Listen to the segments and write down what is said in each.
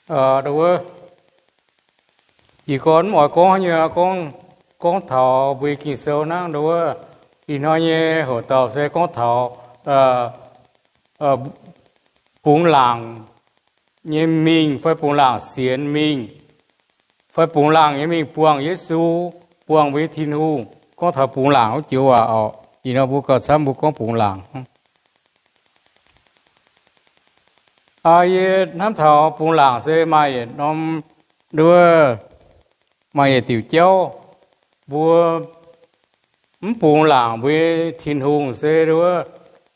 Đúng rồi. Chỉ còn mọi con như con thảo vì kinh sâu năng đúng rồi. Thì nói như hồ tàu sẽ con thảo bùng làng như mình phải bùng làng xiên mình phải bùng làng như mình buông Giêsu buông với thiên hùng con thảo bùng làng nó chịu thì nó bố có sắm bố con bùng làng ye năm thảo bùng làng sẽ mai nó đưa mai tiểu châu bố bùng làng với thiên hùng sẽ đưa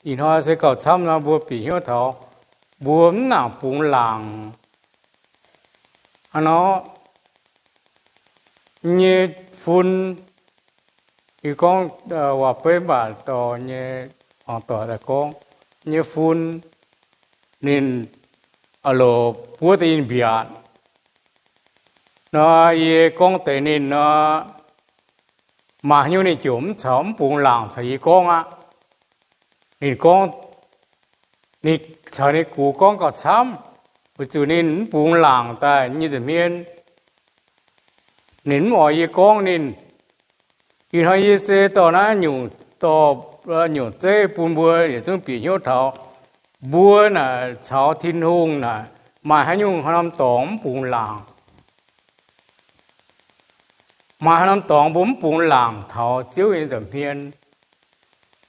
thì nó sẽ có sắm nó bố bị hiếu thảo bố nào bùng làng nó như phun thì con và bên bà tỏ như họ tỏ là con như phun nên ở lô bố tin biệt nó ye con tế nên nó mà như này chúng chấm bùng làng sẽ con á nên con nên sau này cụ con có sắm bây giờ nên bùng làng ta như thế miền nên mọi ye con nên khi họ ye sẽ tỏ nó nhung tỏ nhung chế bún bùa để chúng bị nhiễu thảo bùa là cháo thiên hùng là mà hay nhung họ làm tỏng bún làng mà họ làm tỏng bún làng thảo chiếu hiện dần miền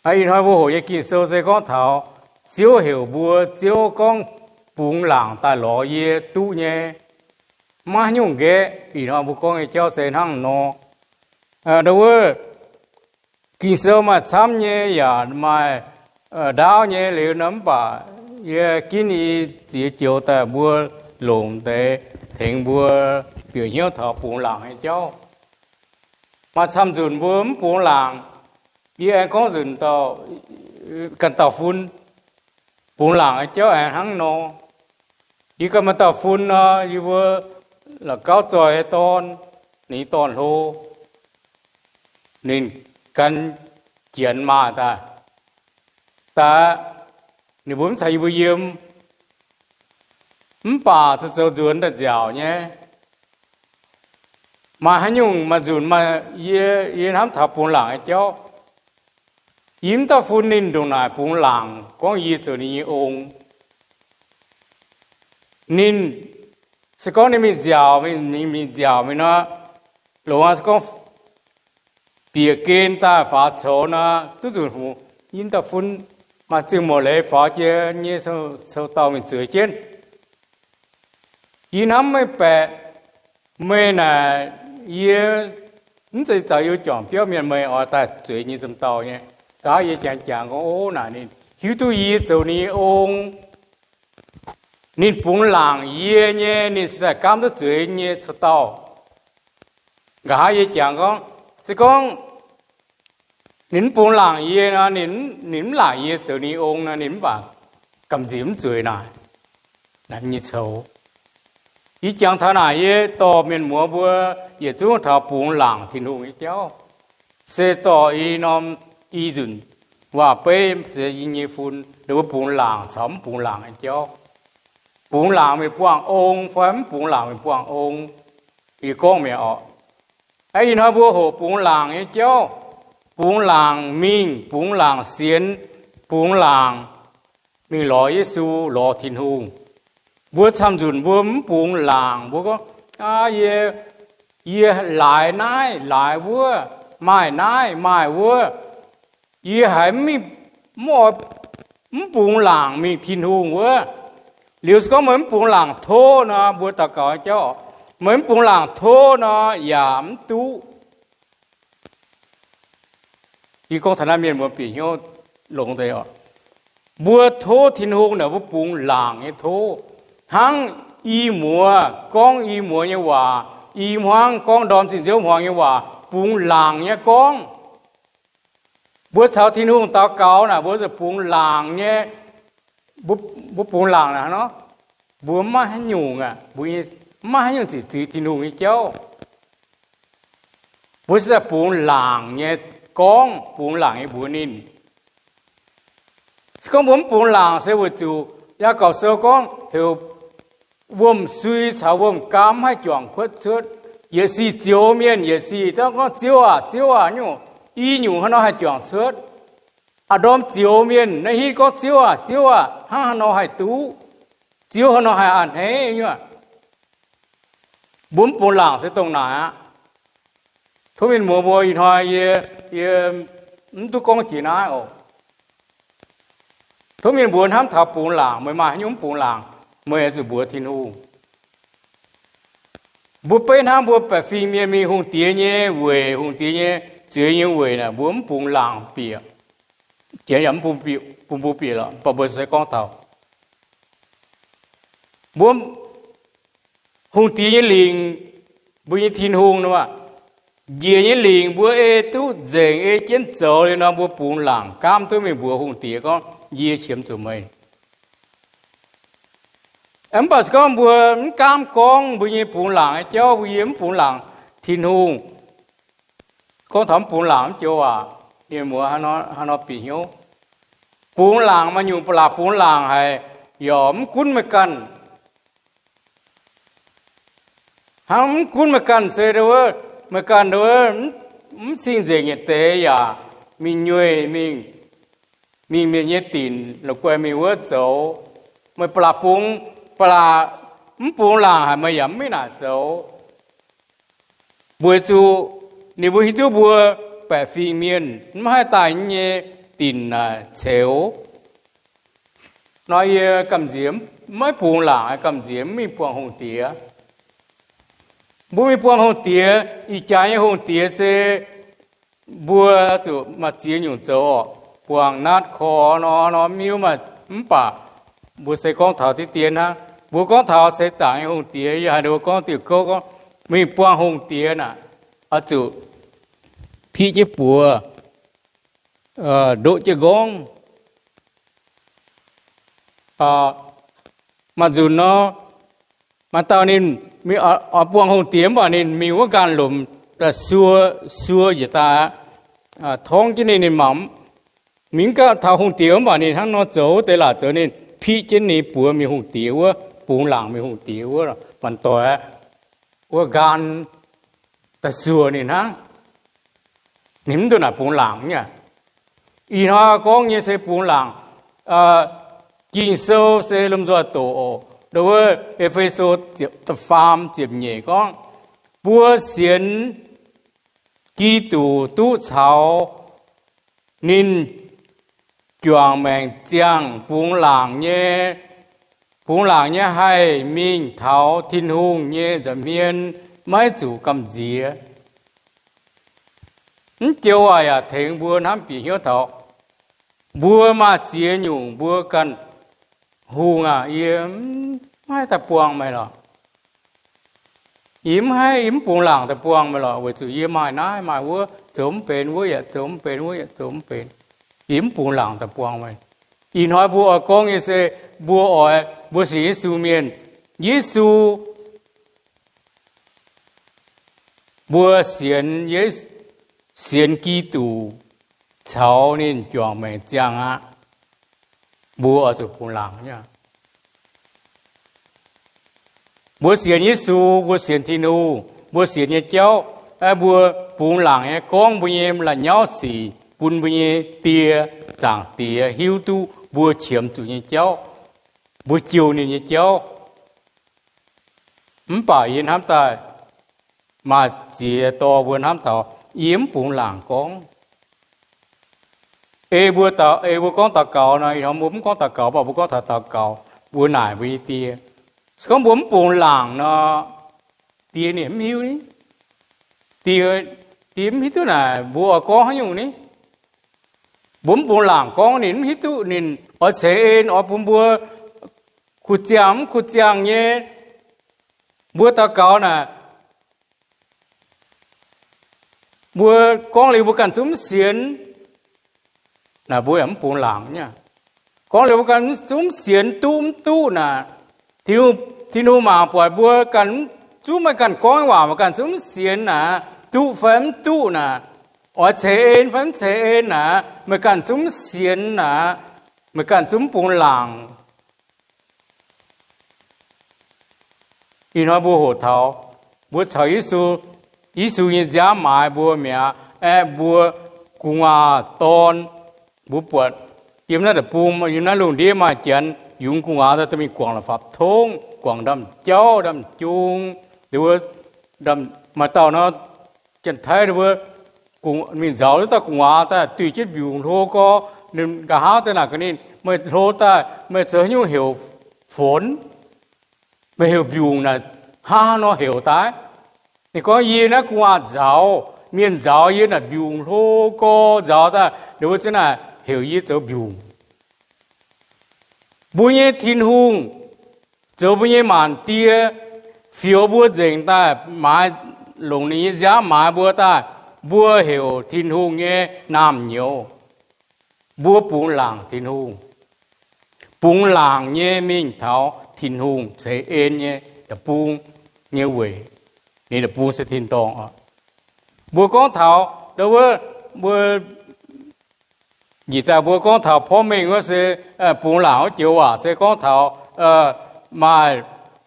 ai nói vô hội kia sâu sẽ có thảo chiếu hiểu bùa chiếu con bún làng tại lò ye tu nhé mà nhung ghé vì nó bố con cho sẽ hăng nó đâu ơi kỳ sơ mà chăm nhé ya mà đau nhé liệu nắm bà ye kín ý chỉ chiều ta bùa lồng để thành bùa biểu hiếu thọ bún làng hay cháu mà chăm dùn bún làng ye có dùn tàu cần tàu phun bún làng hay cháu hăng nó ý cái mà tàu phun nó như bùa là cao tròi tôn ní tôn hô nên cần chuyện mà ta nếu muốn thấy vui yếm bà thật sự dùn thật dẻo nhé mà hắn nhung mà dùn mà yên hám thập bún làng cho yếm ta phun nên đồ này bún làng có gì cho nên ông nên sẽ có nên mình giàu mình nó lúc sẽ có việc kiến ta phá số nó tôi dùng phụ in ta phun mà chừng một lễ phá chế như sau tàu mình sửa trên in hắm mới bè mới là ye những sự sao yêu chọn biểu miền mới ở ta sửa như trong tàu nhé cả ye chẳng có ô nào nên hiểu tôi ye rồi ni ông nên bún làng ye nhé nên sẽ cảm thấy tuổi nhé cho tao cả ye chẳng có chỉ có nên bún làng ye nó nên là ye cho ni ông nó nên bảo cầm diễm tuổi này làm như xấu ý chẳng thà này ye to miền múa bữa ye chúng ta bún làng thì nuôi cháu sẽ to ý nom ý dùn và bé sẽ như phun đối với bún làng sắm bún làng anh cháu bún làng mình buông ông phấn bún làng mình buông ông vì con mình ở ấy nói bữa hồ bún làng ấy cháu bún làng mình bún làng xiên bún làng mình lo Giêsu lo thiên hùng bữa tham dùn bún làng bữa có ye lại nai lại bữa mai nai mai bữa ye hay mình mua bún làng mình thiên hùng bữa liệu có mấy bún làng thô nó bữa ta có cho mấy bún làng thô nó giảm tu ý con thằng miền một bị nhau lồng thế ạ bữa thô thiên hùng là bún làng ấy thô hăng y mùa con y mùa như hòa y hoang con đom xin diếu hoàng như hòa bún làng nhé con bữa sau thiên hùng tao cáo là bữa giờ bún làng nhé bún làng là nó bữa má hay nhung à bữa má hay nhung thì thiên hùng ấy cháu bữa giờ bún làng nhé con bún làng ấy bữa nín con bún làng sẽ vừa chủ ya cầu sơ con thì vôm suy chào vôm cam hay chọn khuất suốt也是椒面也是这个椒啊nhủ y nhủ nó hay chọn suốt à đom椒面này hi có椒à ha nó hay tú椒nó hay ăn hết nhá bốn bốn làng sẽ tông nào á thôi mình mua bồi thôi tôi con chỉ nói ồ thôi mình buồn ham thảo bốn làng mới mà nhúng bốn làng mới là bùa thiên hu bùa bên ham bùa bẻ phi miên mi hùng tía nhé về hùng tía nhé chơi như về là bốn bốn làng bìa chơi yếm bốn bìa là bà bữa sẽ con thảo bốn hùng tía nhé liền bùa như thiên hùng đúng không giờ nhé liền bùa tu dền chiến châu lên nó bùa bốn làng cam tôi mình bùa hùng tía con giờ chiếm chủ mình em bảo con bùa cam con bùa như bốn làng cháu bùa yếm bốn làng thiên hùng con thắm bốn làng cháu à nhưng mà nó bị hiếu bốn làng mà nhiều là bốn làng hay yếm cún mà cần hắn cún mà cần sẽ đâu mà cần đâu xin gì như thế à mình nuôi mình nhớ tiền là quay mình vớt dấu mà bốn làng hay mà yếm mới là dấu bùa chú nếu bùa chú bùa bẻ phi miên mà hai tài nhé tiền là chéo nói cầm diếm mấy bốn làng cầm diếm mình buông hồng tía bùa mình buông hồng tía ý trái hồng tía sẽ bùa chú mà chia nhung dấu buông nát khó nó miêu mà bà bùa sẽ con thảo tí tiền ha bùa con thảo sẽ trả hồng tía hay đồ con tiểu cô con mình buông hồng tía nè ở chỗ phi chế bùa độ chế gong mà dù nó mà tao nên mi ở buông hồng tía mà nên mi có gan lùm là xua gì ta thông cái này mắm mình cái thảo hồng tía mà nên hắn nó dấu thế là trở nên phi chế này bùa mi hồng tía quá bốn làng mi hồng tía quá rồi bạn tội quá gan ta xua nên hắn niệm tôi là bốn làng nha y nó có như thế bốn làng kinh sâu sẽ làm cho tổ đối với phải số tập farm tiếp nhẹ con bùa xiên kỹ tụ tu thảo nên chọn mình giang bốn làng nhé hay mình thảo thiên hùng nhé giờ miên mấy chủ cầm gì chiều à thèn bùa nắm bị hiếu thọ bùa mà chia nhung bùa cần hùng à yếm mai ta buông mày lo yếm hay yếm buông làng ta buông mày lo với chủ yếm mai nãy mai bùa chấm bền bùa chấm bền yếm buông làng ta buông mày in hỏi bùa con như thế bùa ở bùa sĩ Giêsu miền Giêsu bùa xiên xiên kỹ tụ cháu nên chọn mình giang á bùa ở chỗ bốn làng nha bùa xiên Giêsu bùa xiên Thiên Hu bùa xiên như cháu bùa bốn làng ấy con bùa em là nhau xì bùn bùa em tia chẳng tia hiếu tu bùa chiếm chủ như cháu bùa chiều như cháu bảo yên hám ta mà chỉ to buồn hám tao yếm bốn làng con bùa con tao cầu này nó muốn con tao cầu bảo bùa con tao cầu bùa nải với tia con bốn bốn làng nó tia niệm hiu ní tia niệm hiu tu này bùa con hay nhung ní bốn bốn làng con niệm hiu tu nín ở xe ở bốn bùa khu chạm nhé bùa tao cầu nè bùa con liều bùa cần súng xiên là bùa ẩm bốn làng nha con liều bùa cần súng xiên tu nè thì nu mà bùa cần chú mà cần con mà cần súng xiên nè tu phém tu nè ở chế phém chế nè mà cần súng xiên nè mà cần súng bốn làng 因为不好头，不找耶稣人家买不命，不公啊当不不，因那的不嘛，因那龙地嘛讲用公啊的，他们广了法通，广ดำเจ้าดำจุงหรือว่าดำมาเต่าเนาะจันไทยหรือว่ากุมีเจ้าหรือตากุงอาแต่ตุยจิตอยู่โทก็หนึ่งกะหาแต่หนักนี่ไม่โทแต่ไม่เจอหิ้วเหวฝนไม่เหวอยู่น่ะหาเนาะเหวตายนี่ก็ยีนะกุงอาเจ้ามีเจ้ายีน่ะอยู่โทก็เจ้าแต่หรือว่าจะน่ะเหวยีเจ้าอยู่บุญเยทิ้งหุงเจ้าบุญเยมันเตี้ยphiếu bùa dành ta mà lồng ní giá mà bùa ta bùa hiểu thiên hùng nghe nam nhiều bùa bún làng thiên hùng bún làng nghe mình tháo thiên hùng sẽ ên nghe là bún nghe về nên là bún sẽ thiên tông à bùa con tháo đâu bùa gì ta bùa con tháoพ่อ mình có sẽ bún làng chiều à sẽ con tháo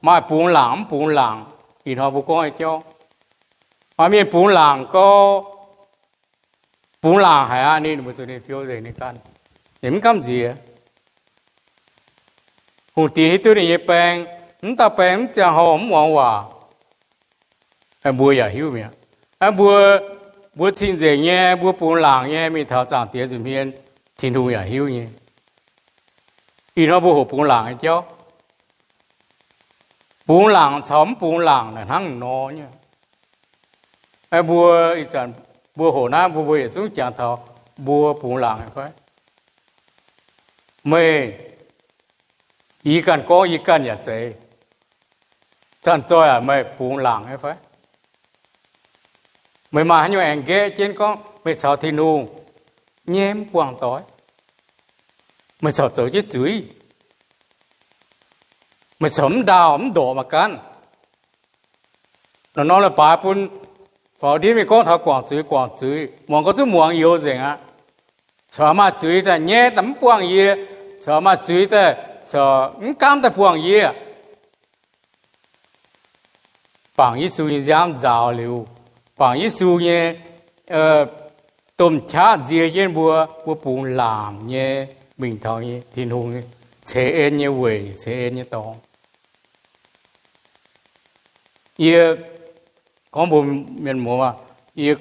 mà bún làng thì họ bố con cho mà miền bún làng có bún làng hay anh đi một số này phiếu gì này can điểm cam gì á hùng tí tôi này bèn ta bèn chẳng họ không want hòa em bùa ya hiểu miệng em bùa thiên gì nhé bùa bún làng nhé mình thảo giảng tiếng gì miền thiên hùng ya hiểu nhé thì nó bùa hộp bún làng cho bún làng xóm bún làng là hăng nó nhá, ai bùa ít chẳng bùa hồ nam bùa bùa xuống chẳng thọ bùa bún làng phải, mày ý cần có ý cần nhà chế, chẳng cho à mày bún làng phải, mày mà hắn nhiều anh ghé trên con mày chào thiên nu nhem quàng tối, mày chào chở chết chuối mà sớm đào ấm đổ mà can nó nói là bà bún phở đi mình có thảo quảng chuối mong có chút muang yêu gì á sợ mà chuối ta nhẹ tấm quảng yêu sợ mà chuối ta sợ cam ta quảng yêu bằng ý số như dám giao lưu bằng ý số như tôm chả dìa trên bùa bún làm như bình thường như thiên hùng như chế ên như quỷ chế ên như tông ye có bộ miền mùa mà ye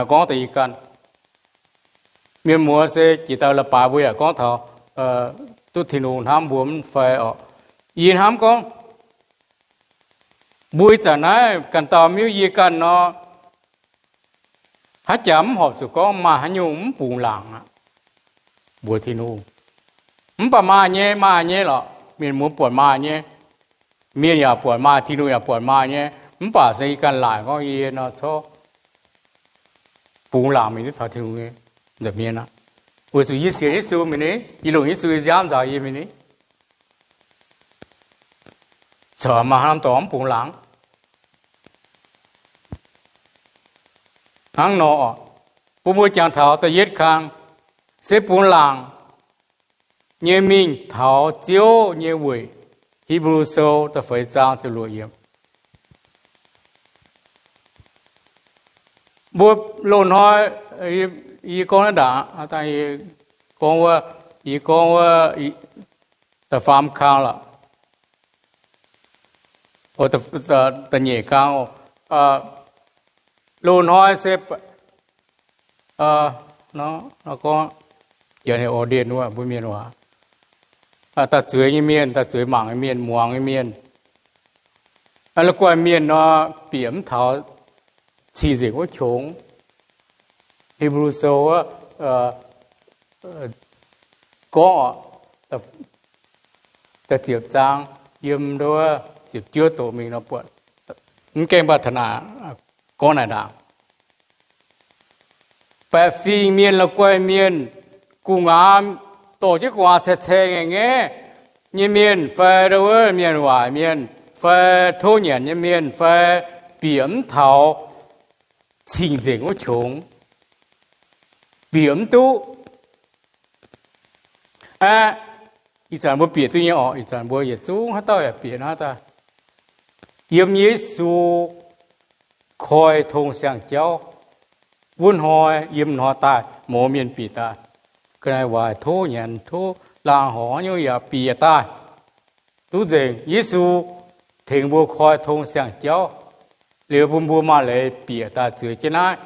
có thì cần miền mùa sẽ chỉ tao là bà bùi à có thọ tôi thì nụ ham buồn phải ở yên ham có bùi chả nói cần tao miêu ye cần nó hát chấm hộp chỉ có mà hát nhung buồn lặng á bùi thì nụ bà ma nhé lọ miền mùa buồn ma nhé miền nhà buồn ma thì nuôi nhà buồn ma nhé bà xây căn lại có gì nó cho buồn làm mình thảo thì nuôi được miền á vừa rồi ít xíu mình ấy ít lúc ít xíu dám ra gì mình ấy sợ mà ham tóm buồn lắng hàng nọ bố bố chẳng thảo ta giết khang sẽ buồn lắng như mình thảo chiếu như vậy Hebrew số ta phải trang cho lụa yếm. Bố lộn hỏi ý con nó đã, tại ý con ta phạm khang là, hoặc ta nhẹ khang, lộn hỏi sẽ nó có giờ này ở điện nữa, bố miền nữa. Ta chuối như miền, ta chuối mảng như miền, muang như miền. Là qua miền nó biếm thảo chỉ gì có trống. Hebrew số có ta chịu trang yếm đó chịu chưa tổ mình nó buồn. Cái bà thần à có này đã. Bà phi miền là qua miền cùng ám tổ chức hòa xe nghe như miền phải đâu miền hòa miền phải thô nhận như miền phải biếm thảo trình diễn của chúng biếm tu ít chẳng bố biệt tuy nhiên ít chẳng bố yết chú hát tao yết biệt nó ta yếm Giêsu khôi thùng sang cháu vun hồi yếm nó tai mồ miền bị tai cái này vài thô nhận thô làng họ như vậy bị tai tú gì Giêsu thỉnh bùa khôi thùng sang cháu liệu bùn bùa mà lấy bị tai chửi cái này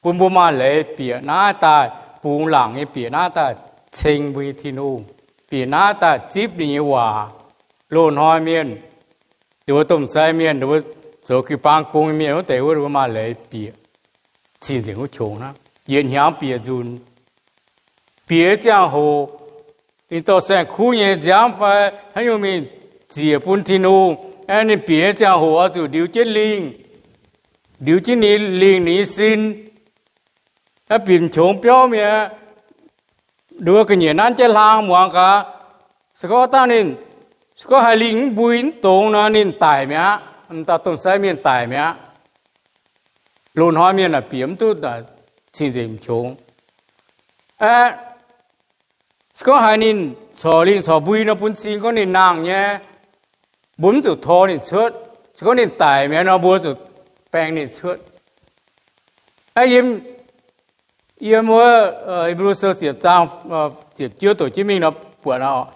bùn bùa mà lấy bị nát tai bùn làng ấy bị nát tai trình với thiên u bị nát tai chip đi như hòa lôn hỏi miền đứa tôm sai miền đứa chỗ cái bang công miền nó đều đứa mà lấy bìa chỉ riêng cái chỗ nó hiện象bìa dùn bìa giang hồ你到现苦年讲法很有名结本天路哎你别讲hồ ở chỗ điều chế linh lý sinh nó biến chống biểu mẹ đứa cái nhà nan chế lang muang cả sao ta nên có hai linh bu인 tông nó nên tài mẹ ta tông sai miền tài mẹ luôn hỏi miền là biếm tu là xin dìm chống có hai nên cho buin nó bốn xin có nên nàng nhé bốn chục thô nên chớt có nên tài mẹ nó bốn chục bèn nên chớt yếm mua Hebrew sơ diệp trang diệp chiếu tổ chứng minh nó của nó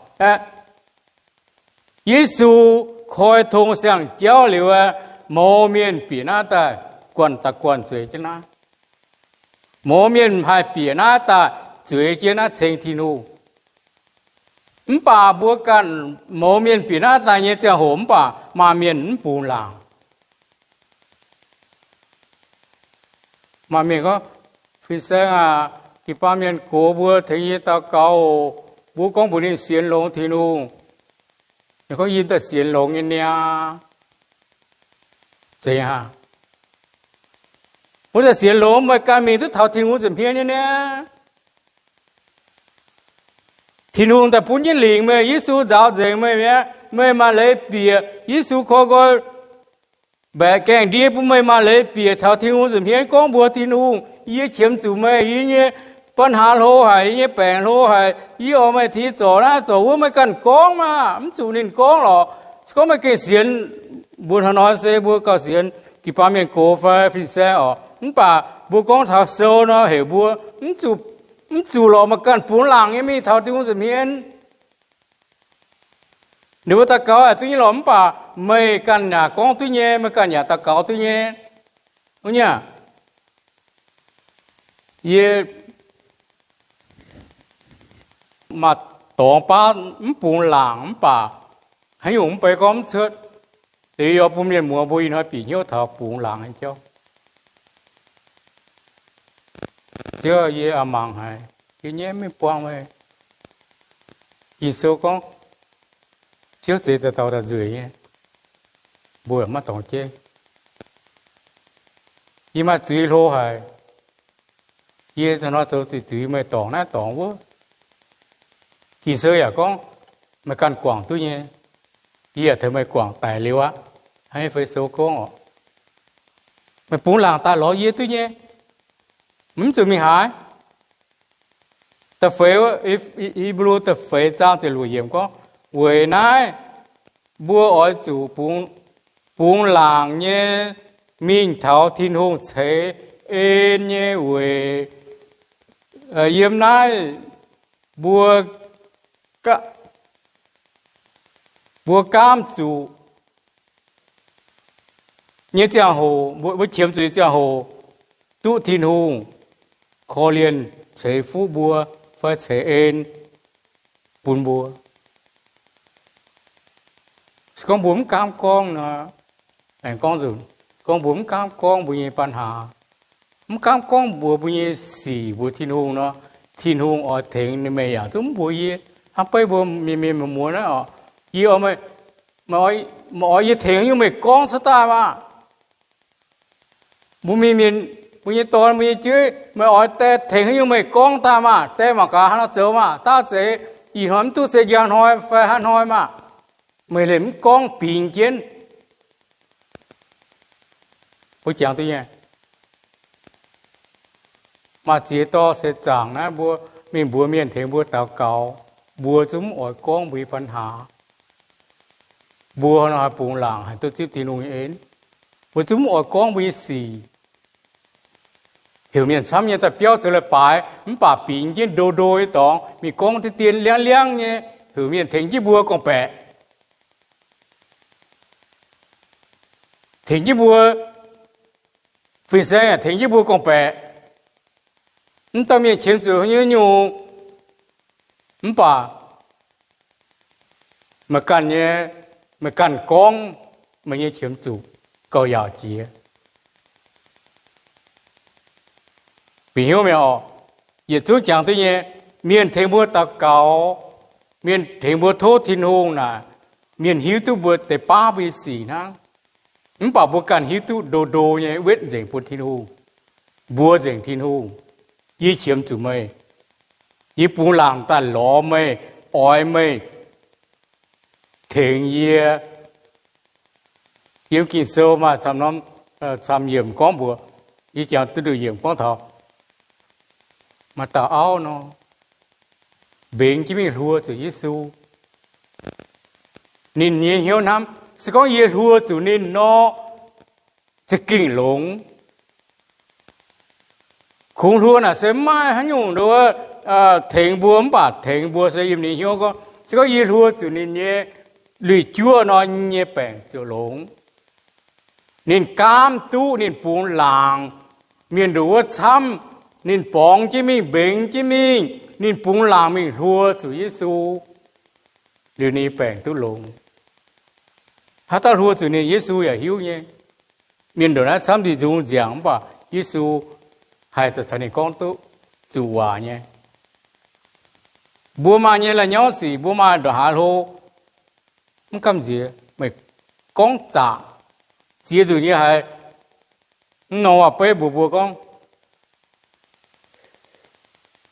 Giêsu khôi thông sang giao lưu mô miền biển na ta quan ta quan dưới chứ na mô miền hai biển na ta dưới chứ na thành thiên hù bà bố can mô miền biển na ta như cha hổm bà mà miền bù làng mà miền có phi sang cái ba miền cố bố thấy ta cao bố con bố nên xiên lông thiên hù có nhìn ta xiên lông như nè vậy hả bố ta xiên lông mà cái mình thức thảo thiên hù dùm hiên như nè thiên hù ta bún nhiên liền mà Giêsu giáo dạy mà mà lấy bìa Giêsu khó gọi bà kèn đi bố mà lấy bìa thảo thiên hù dùm hiên con bố thiên hù ý chiếm chủ mà ý nhưปัญหาโลหะยี่แปลงโลหะยี่ออกมาทีจ่อนะจ่อว่าไม่กันกองมามันจู่นินกองหรอก็ไม่เกี่ยเสียนบุญหนอเสบุญก็เสียนกี่ปามีนโกฟ้าฟิเซ่อ๋อมันป่าบุญกองเท้าโซเนาะเหวบัวมันจู่หรอมากันปูนหลังยังมีเท้าที่มุสลิมเดี๋ยวตะเกาสิ่งนี้หรอมันป่าไม่กันหยากองตัวเนี้ยไม่กันหยาตะเกาตัวเนี้ยเนี่ยยี่mà tổ ba bùn làng bà hay dùng bề con chết để ở bùn miền mùa bùi nó bị nhiều thợ bùn làng hay chưa chưa ye à mang hay cái nhé mới buông về chỉ số con chưa gì từ tàu đã dưới nhé bùi mà tổng chế nhưng mà dưới lô hay ye thì nó số thì dưới mới tổng nó tổng quá khi xưa à con mà cần quảng tôi nhé giờ thì mày quảng tài liệu á hay phải số con mày bốn làng ta lo gì tôi nhé muốn chịu mình hái ta phải Hebrew ta phải trang chỉ lùi hiểm con về nay bùa ở chủ bốn làng nhé mình thảo thiên hùng thế ên nhé về hiểm nay bùa cam chủ như giang hồ bữa chiếm dưới giang hồ tu thiên hùng khó liền chế phú bùa phải chế ên bùn bùa con bướm cam con nè anh con rồi con bướm cam con bùiปัญหาcam con bùa bùi xì bùa thiên hùng nó thiên hùng ở thành này mày à chúng bùi hắn bây giờ mình muốn đó, giờ mà ở thành như mày con sao ta mà, mình như to mình chứ mà ở thành như mày con ta mà cả hắn chơi mà, ta sẽ ý hắn tu sẽ giang hỏi phải hắn hỏi mà, mày làm con bình chiến, bố chẳng tôi nhé, mà chỉ to sẽ chẳng na bố mình thành bố tao cầu bùa chúng ở con bịปัญหา bùa nó bùn làng hay tôi tiếp thiên hùng ấy bùa chúng ở con với gì hiểu miền xăm như ta biểu sự là bài bà bình yên đồ đồ ấy đó mi con thì tiền liang liang nhé hiểu miền thành cái bùa con bè thành cái bùa vì sao thành cái bùa con bè tao miền chiến chủ như nhung bà mà cần nhé mà cần con mà như chiến chủ cầu giàu chỉ vì hiểu không? Giờ chú chẳng thấy nhé, miền thế mua ta cầu, miền thế mua thô thiên hùng nè, miền hiếu tu bữa để ba mươi xí nè, bảo bữa cần hiếu tu đồ đồ nhé, vết dành bữa thiên hùng, bữa dành thiên hùng, y chiếm chủ mày, y bù làng ta ló mày, ói mày, thiện ye, yêu kỳ sâu mà xăm nó xăm yểm con bữa, y chẳng tôi được yểm con thọ. Mà tao áo nó bệnh chỉ mình hùa chủ Giêsu nên nhìn hiểu lắm sẽ có gì hùa chủ nên nó sẽ kinh lủng không hùa là sẽ mai hắn dùng đó thành bùa bà thành bùa sẽ im nhìn hiểu con sẽ có gì hùa chủ nên nhé lùi chúa nó nhé bèn chủ lủng nên cam tu nên buồn làng miền đồ xăm nên bóng chứ mình bệnh chứ mình nên bùng làm mình hùa chủ Giêsu điều này bèn tu lùng hát ta hùa chủ nên Giêsu ya hiểu nhé miền đồ này sắm thì dùng giảng bà Giêsu hay ta thành con tu chủ hòa nhé bố mà nhé là nhau gì bố mà đồ hà lô không cầm gì mày con trả chia rồi như hay nó à bé bố con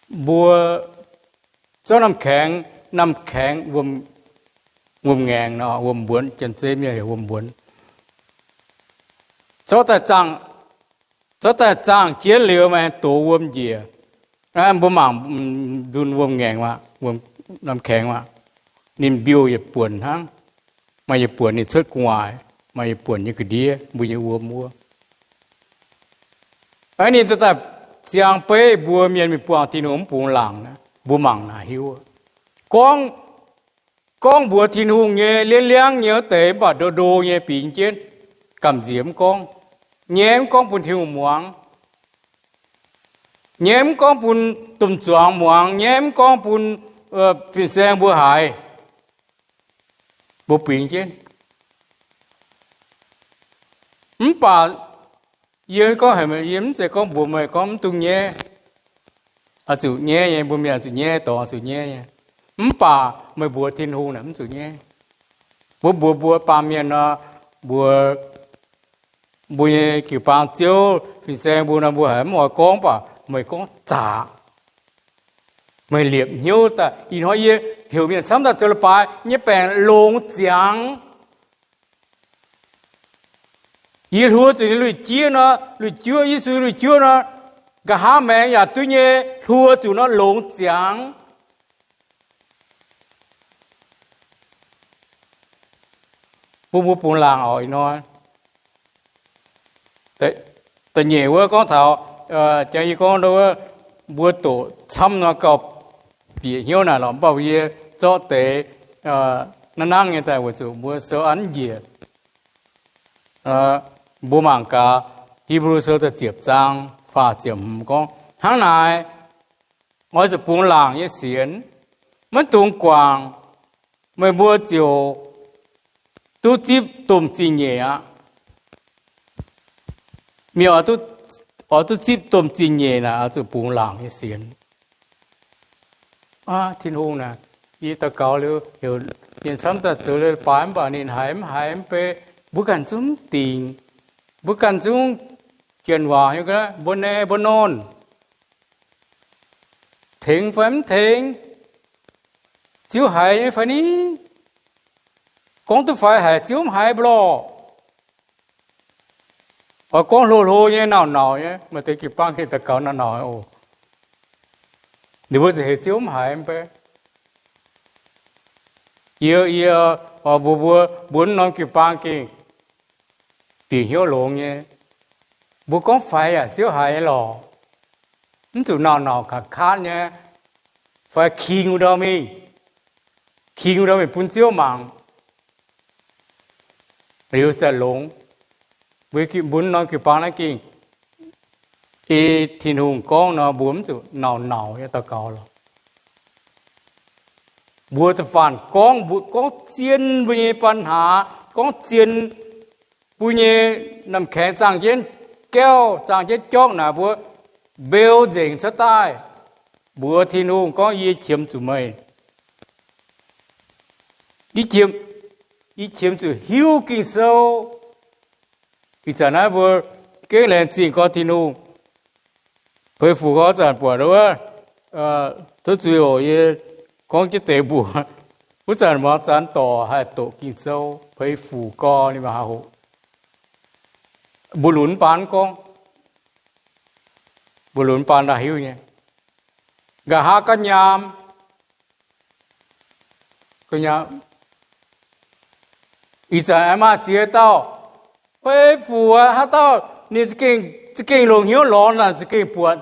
bùa cho nằm kháng vùm ngàn nó vùm buồn chân chế như là vùm buồn cho ta trang chiến liều mà tổ vùm gì à bố mảng đun vùm ngàn mà vùm nằm kháng mà nên biểu về buồn hăng mà về buồn thì xuất ngoài mà về buồn như cái đĩa bùi như vùm mua ấy nên ta giang bê bùa miền mi buông thiên hùng buông làng nè bùa mảng nà hiu con bùa thiên hùng nhé liên liang nhớ tế bà đồ đồ nhé bình chết cầm diễm con nhém con bùn thiên hùng muang nhém con bùn tùm choáng muang nhém con bùn phiền sang bùa hại bùa bình chết bà yên có hay mà yếm sẽ có bùa mày có tung nhé à chủ nhé nhé bùa mày chủ nhé to chủ nhé nhé bà mày bùa thiên hùng nè chủ nhé bùa ba miền nó bùa kiểu ba chiếu vì sao bùa nó bùa hả mọi con bà mày con trả mày liệp nhiều ta ý nói gì hiểu miền sắm ta cho là bài nhé bèn lông giang ý hùa thì lùi chia nó lùi chưa ý sư lùi chưa nó cả hai mẹ nhà tôi nhé hùa chủ nó lộn giang bố buồn làng hỏi nó tại nhiều quá con thảo cho như con đâu bữa tổ chăm nó cọp bị nhiều nào làm bao nhiêu cho tế nó năng như tại buổi chủ bữa số ăn gì bố mạng cả Hebrew sơ ta tiếp trang phá chấm con hàng này ngồi ở buông làng như xiên mất tung quang mới bữa chiều tu tiếp tôm chi nhẹ á miêu ở tu tiếp tôm chi nhẹ là ở buông làng như xiên thiên hùng nè ý ta cao lưu hiểu hiện sáng ta từ lên bán bà nên hải pe bukan chúng tiền bukan chúng chuyện hòa như cái bốn nè bốn non thiện phém thiện chiếu hại phải ní con tôi phải hại chiếu hại blo ở con lô như nào nhé mà tới kịp ban khi ta cao nào ồ nếu bây giờ chiếu hại em pe yêu họ bùa bốn non kiểu bang kia bị hiểu lộn nhé bùa có phải à xíu hại lò không tụi nào cả khát nhé phải khi ngủ đâu mình bún xíu mảng liệu sẽ lộn với cái bốn non kiểu bang này kia ý thiên hùng con nó buồm tụi nào ya ta cao rồi bùaจะฝันก้องเจียนบุญปัญหาก้องเจียนบุญน้ำแข็งจางเย็นแก้วจางเย็นจ้องนะบัวเบลเจ๋งชะใต้บัวที่นู่นก็ยี่เฉียมจุ่มไม่ยี่เฉียมจุ่หิวกินเซลอีจากนั้นบัวเก่งแรงจริงก็ที่นู่นเพื่อฝูก็จะปวดด้วยทุกจุดยี่con cái tế bùa bữa giờ mà chán tỏ hay tổ kinh sâu phải phủ co đi mà hộ bùa lún bán đã hiểu nhé gà ha căn nhám ý giờ em mà chia tao phải phủ ha tao nè chỉ kinh lồng hiếu lon là chỉ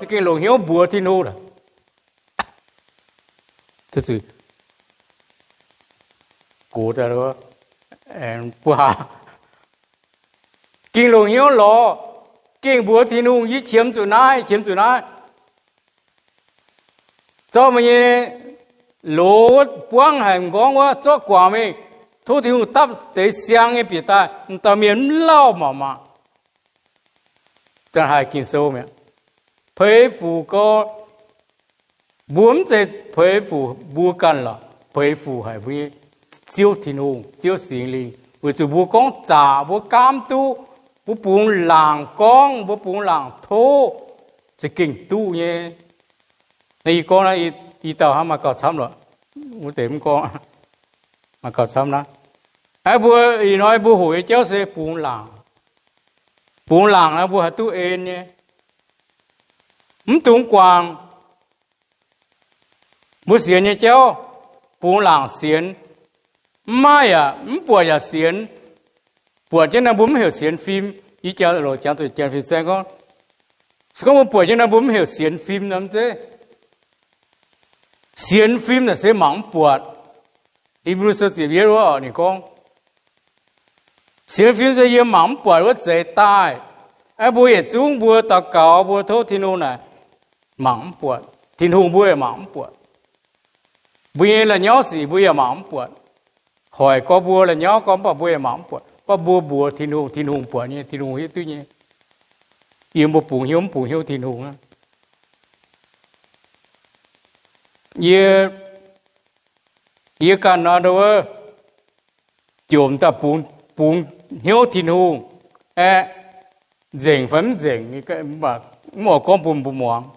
kinh lồng hiếu bùa thì nô là thật sự cố ra đó em qua kinh lồng hiếu lò kinh búa thì nung ý chiếm chỗ này cho mình lỗ buông hành gong quá cho quả mình thôi thì nung tập để sáng cái bị ta ta miền lao mà chẳng hay kinh sâu mẹ phế phủ có buồn sẽ phế phủ bùa căn là phế phủ hay với chiếu thiên hùng chiếu sinh linh với chủ bùa con trả bùa cam tu bùa buồn làng con bùa buồn làng thô chỉ kinh tu nhé này con này y tàu ham mà cọt xăm rồi bùa tìm con mà cọt xăm đó ai bùa y nói bùa hồi cháu sẽ buồn làng là bùa tu ên nhé tung quang bùa xiên nhé cháu buồn làng xiên mai à bùa ya xiên bùa cho nên bùm hiểu xiên phim ý cháu rồi cháu tụi cháu phim xem con có một bùa cho nên bùm hiểu xiên phim lắm chứ xiên phim là sẽ mắng bùa ý bùa sơ chỉ biết rồi nè con xiên phim sẽ yêu mắng bùa rất dễ tai ai bùa也chung bùa ta cao bùa thô thiên hùng này mắng bùa thiên hùng bùa mắng bùa bùa là nhỏ gì bùa mắng bùa hỏi có bùa là nhỏ có bà bùa mắng bùa bà bùa thiên hùng bùa như thiên hùng hết tuy nhiên yêu một bùa hiếu thiên hùng á ye cả nó đâu chùm ta bùn hiếu thiên hùng dành phấn dành cái bà một con bùn muang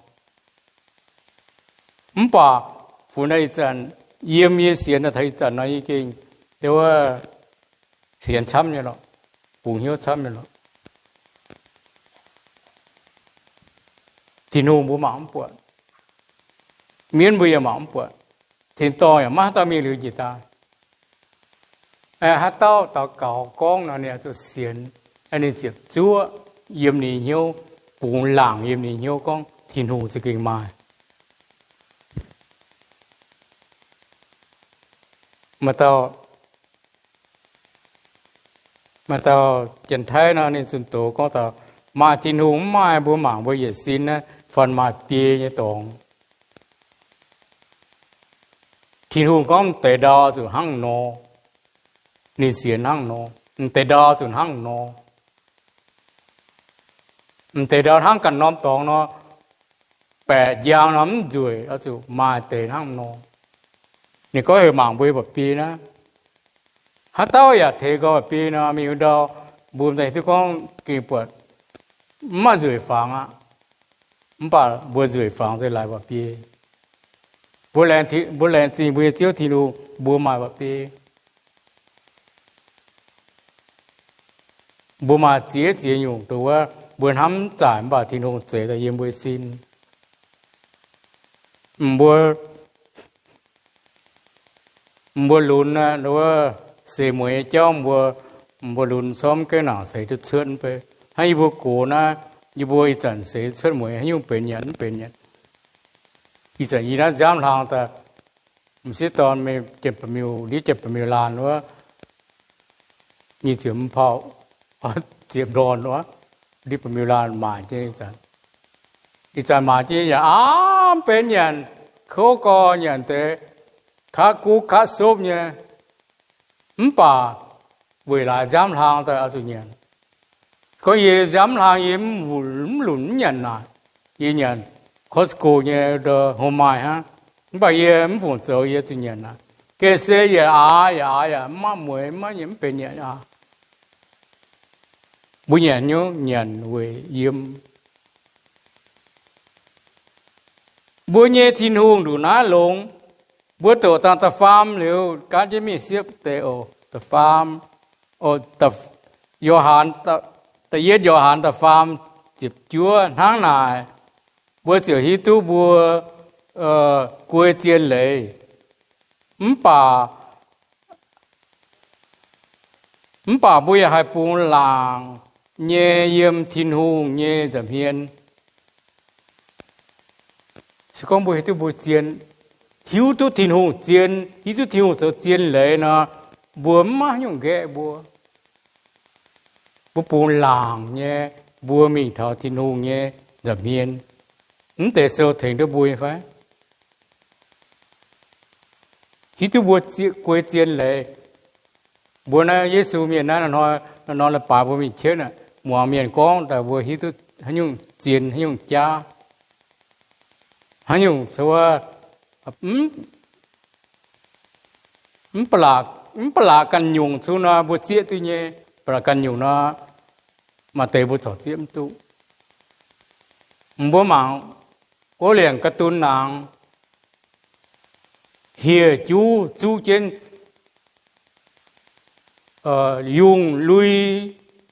bà phụ nữ chân yếm yếm xiên là thấy chân nó kinh đều xiên chăm như nó bùn hiếu chăm như nó thiên hùng bùa mắm bùa miên bùa mắm bùa thiên to à má ta miên lưu gì ta hát tao cào con nó nè cho xiên anh ấy chụp chúa yếm nỉ hiếu bùn làng yếm nỉ hiếu con thiên hùng sẽ kinh mai mà tao chân thấy nó nên xuân tổ có tao mà thiên hùng mai bữa mảng bữa giờ xin á phần mà bia như tòng thiên hùng có tề đo rồi hăng nô nên xiên hăng nô tề đo rồi hăng nô tề đo hăng cần nóm tòng nó bẻ giang lắm rồi ở chỗ mà tề hăng nôนี่ก็เหมังบุยแบบปีนะฮัตเต้าอย่าเทก็แบบปีนะมีอุดรบุญในที่ของกี่ปวดมาจุยฟังอ่ะมันป่าบัวจุยฟังจะหลายแบบปีบัวแรงที่บัวแรงจริงบัวเจียวที่รู้บัวมาแบบปีบัวมาเจียอยู่ตัวบัวทำจ่ายบ่าที่รู้เจียแต่ยังบัวซินบัวลุนนะหรือว่า sẽ mới cho mua luôn xóm cái nào sẽ được xuân về hay mua cổ na như mua ít trận sẽ xuân mới hay dùng bệnh nhân ít trận gì đó giảm hàng ta mình sẽ toàn mình chụp miêu đi chụp miêu lan nữa như chụp phao chụp đòn nữa đi chụp miêu lan mà chứ trận ít trận mà chứ ya bệnh nhân khó co nhận thế khá cú khá sốp nhé bà về lại giảm hàng ta ở chỗ nhận có gì giảm hàng yếm lún nhận lại gì nhận Costco nhé đồ hôm mai ha bà yếm phụ trợ yếm chỗ nhận lại cái xe ya mà mới mà yếm bên nhận à bữa nhận nhớ nhận về yếm bữa nhé thiên hùng đủ ná lông bữa tổ ta farm liu cá chế mi xếp tê ô ta farm ô ta Johann ta yết Johann ta farm chụp chúa tháng này bữa chiều hí tu bữa quê chiên lệ bà bữa hai bún làng nhẹ yếm thiên hùng nhẹ giảm hiền sự con bữa tu bữa chiên hiếu tu thiên hùng chiên hiếu tu thiên hùng cho chiên lệ nó bữa mà nhung ghẹ bữa bún làng nhé bữa mình thọ thiên hùng nhé giảm hiền để sơ thành được bữa phải hiếu tu bữa quê chiên lệ bữa nay Giêsu miềnนั้นnó là bà bữa mình chết nè mùa miền conแต่bữa hiếu tu hắn nhung chiên hắn nhung cha hắn nhung sao pala kan nhung chu na bu chia tu nhé pala kan nhung na mà tê bu thọ chiếm tu bố mạng có liền cái tuân nàng hiề chú trên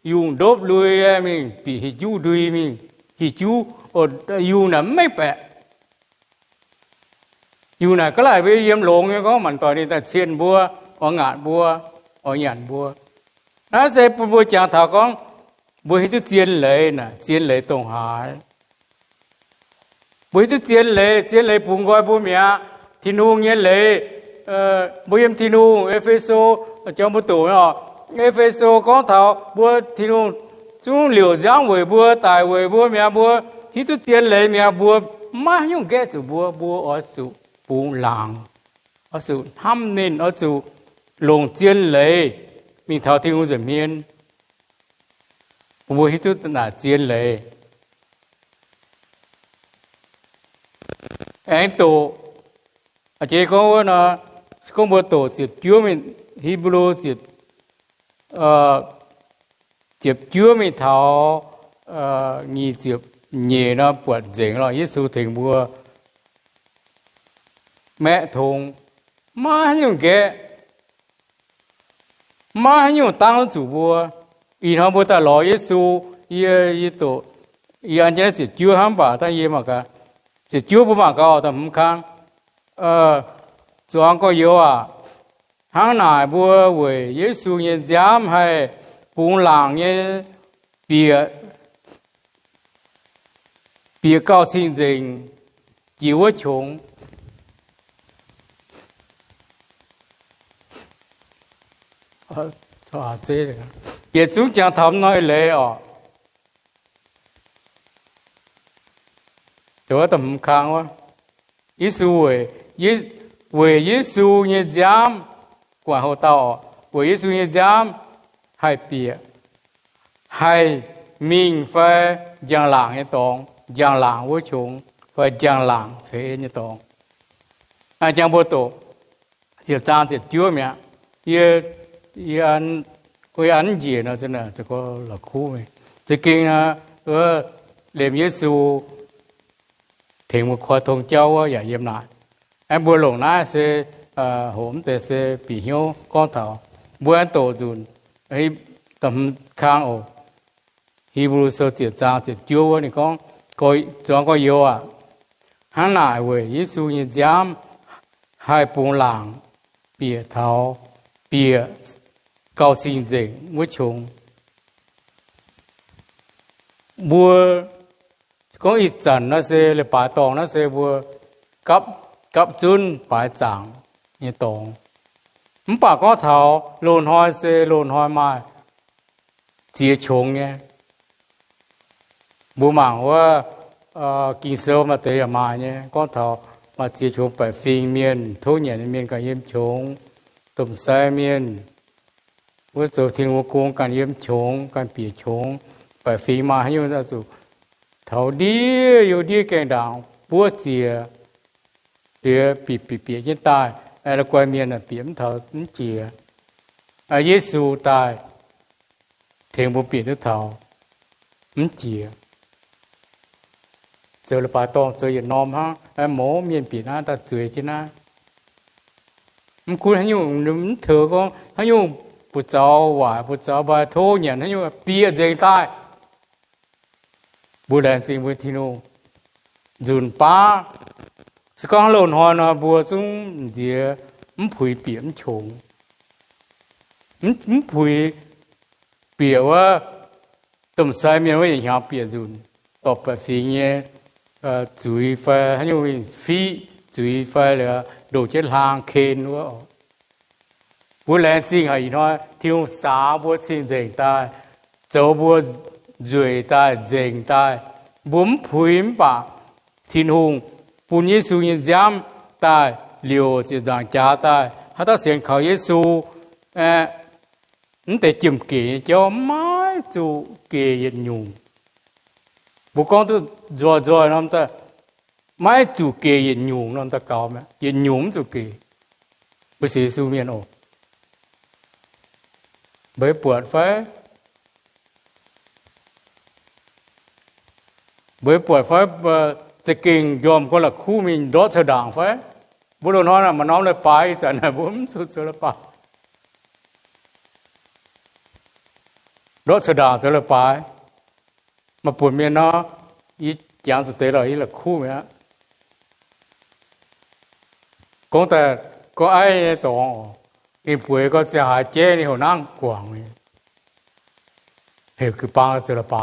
dùng đốp lui mình bị hi chú đuôi mình hi chú dùng là mấy bẹ dù này có lại với yếm lộn như có mình tỏi đi ta xiên bua ở ngạt bua ở nhàn bua nó sẽ bua chàng thảo con bua hết chút chiên lệ tổng hải bua hết chút chiên lệ bùng gọi bua mía thiên hùng nhé lệ bua yếm thiên hùng Epheso trong bua tổ nó Epheso có thảo bua thiên hùng chúng liều giang về bua tài về bua mía bua hết chút chiên lệ mía bua má nhung ghét chủ bua ở chủ bún làng ở sự thăm nên ở sự lồng chiên lệ mình thảo thiên hùng giảm hiền bùa hít chút là chiên lệ anh tổ ở chế có một tổ diệt chúa mình Hebrew diệt chúa mình thảo nghi diệt nhẹ nó bật dễ rồi Giêsu thành bùa mẹ thùng má nhung ghé má nhung tăng chủ bùa y nó bùa ta lo Giêsu y tổ y anh ấy chỉ chưa ham bà ta y mà cả chỉ chưa bùa mà cao ta không khang cho có yếu à hàng này bùa về Giêsu như giám hay bún làng như bìa cao xin dình chịu chúng cho thế đấy, giờ chúng chẳng thầm nói lệ à, chỗ tầm khang quá, Giêsu về Giêsu như giám, quản hộ tao, về Giêsu như giám, hay bịa, hay mình phải giang làng như tông, giang làng với chúng, phải giang làng thế như tông, giang bộ tổ, chỉ trang chỉ chúa mẹ, ăn cái ăn gì nó真的这个老苦没，最近呢，连Giêsu thì một khoa thông châu á, giải yếm lại, em bữa lồng na sẽ hôm tới sẽ bị hiếu con thảo, bữa ăn tổ dùn, ấy tầm khang ổ, Hebrew sơ tiệt trang tiệt chúa này con coi cho có yếu à, hắn lại về Giêsu như giám hai bún làng bìa thảo bìa 高兴者无穷，无讲一阵那些嚟摆档那些无กับจุนปลายจางนี่ตรงมันปากก็เท้าโลนหอยเซโลนหอยมาเจียชงเนี่ยบุหมังว่ากินเซลมาเตยมาเนี่ยก็เท้ามาเจียชงไปฟิงเมียนทุกอย่างเมียนกันเยี่ยมชงตุ่มใส่เมียนว่าจะทิ้งวัวกงกันเยี่ยมชงกันเปียชงไปฟิงมาให้ยุ่งสุดเท้าดีอยู่ดีแกงด่างปัวเจียเดี๋ยวปียันตายแล้วกวยเมียนเปียมเท่านั้นเจียเยซูตายเทงบุปีนึกเท่านั้นเจียเจอละปาตองเจออย่างนอมฮะหมอเมียนปีน่าตัดสวยจีน่ามันคุณให้ยุ่งมันเถอะก็ให้ยุ่งปุจเจ้าว่าปุจเจ้าบาโทเนี่ยให้ยุ่งปีเจงตายบุญแดนสิงบุญทิโนจุนป้าสกังหล่นหอยนะบัวซุ้งเสียมันผุยเปียมชงมันผุยเปียว่าตุ่มใส่เมียว่าอย่างเปียจุนต่อไปสิ่งเงี้ยจุยไฟให้ยูฟีจุยไฟเลยโดดเจ็ดหางเคนว่าบัวแรงจริงไอ้น้อยที่เราสาบัวสิ่งเจงตายเจ้าบัวจุยตายเจงตายบุ๋มผุยมปะทิ้งหงปุญญสุญญามตายเลี้ยวจะดังจ้าตายถ้าเสียงเขาเยซูนั่นแต่จิมเกี่ยเจ้าไม่จูเกี่ยยุ่งบุคคลตัวจอยนั่นแต่ไม่จูเกี่ยยุ่งนั่นแต่เก่าไหมยุ่งจูเกี่ยไปเสียสูเมียนออกไปปวดไฟไปปวดไฟจะเก่งยอมก็ละคู่มีรถเสด่างไฟบุรุษน้อยน่ะมันน้องเลยไปแต่เนี่ยบุ้มสุดเสละไปรถเสด่างเสละไปมาปวดเมียน้ออีอย่างสุดเตะเลยอีละคู่เนี่ยก็แต่ก็ไอ้ตองอีป่วยก็จะหายเจ้นี่หัวนั่งกว่างนี่เหตุคือปังเสละไป